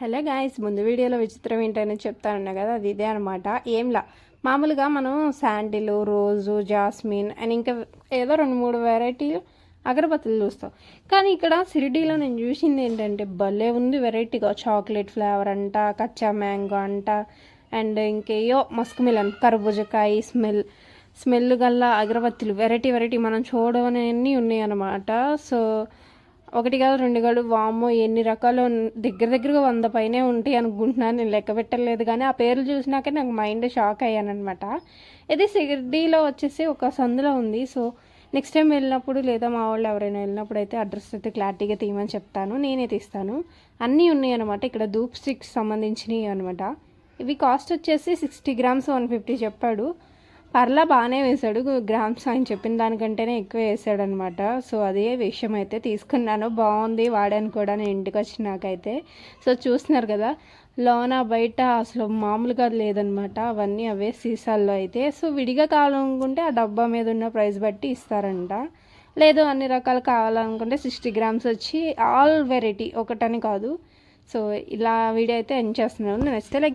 Hello guys, ముందు వీడియోలో విచిత్రం ఏంటని చెప్తానన్నా కదా, అది ఇదే అనమాట. ఏంలా మామూలుగా మనం శాండిల్, రోజు, జాస్మిన్ అండ్ ఇంకా ఏదో 2-3 వెరైటీలు అగరబత్తులు చూస్తాం. కానీ ఇక్కడ షిరిడీలో నేను చూసింది ఏంటంటే భలే ఉంది వెరైటీగా. చాక్లెట్ ఫ్లేవర్ అంట, కచ్చా మ్యాంగో అంట, అండ్ ఇంకేయో మస్క్ మిలన్, కర్బూజకాయ స్మెల్ గల్ల అగరబత్తులు వెరైటీ మనం చూడవన్నీ ఉన్నాయి అన్నమాట. సో ఒకటి కాదు, 2 కాదు, వామ్మో ఎన్ని రకాలు, దగ్గరగా 100 పైనే ఉంటాయి అనుకుంటున్నాను. నేను లెక్క పెట్టలేదు, కానీ ఆ పేర్లు చూసినాకే నాకు మైండ్ షాక్ అయ్యానమాట. ఇది షిరిడీలో వచ్చేసి ఒక సందులో ఉంది. సో నెక్స్ట్ టైం వెళ్ళినప్పుడు లేదా మా వాళ్ళు ఎవరైనా వెళ్ళినప్పుడు అయితే అడ్రస్ అయితే క్లారిటీగా తీయమని చెప్తాను, నేనే తీస్తాను. అన్నీ ఉన్నాయి అనమాట. ఇక్కడ ధూప్ స్టిక్స్ సంబంధించినవి అనమాట. ఇవి కాస్ట్ వచ్చేసి 60 గ్రామ్స్ 150 చెప్పాడు. పర్లా బాగానే వేశాడు, గ్రామ్స్ ఆయన చెప్పిన దానికంటేనే ఎక్కువ వేసాడు అనమాట. సో అదే విషయం అయితే తీసుకున్నాను, బాగుంది, వాడాను కూడా నేను ఇంటికి వచ్చినాకైతే. సో చూస్తున్నారు కదా, లోన బయట అసలు మామూలుగా లేదనమాట. అవన్నీ అవే సీసాల్లో అయితే. సో విడిగా కావాలనుకుంటే ఆ డబ్బా మీద ఉన్న ప్రైస్ బట్టి ఇస్తారంట. లేదు అన్ని రకాలు కావాలనుకుంటే 60 గ్రామ్స్ వచ్చి ఆల్ వెరైటీ, ఒకటని కాదు. సో ఇలా వీడియో అయితే ఎండ్ చేస్తున్నాను. నచ్చితే లైక్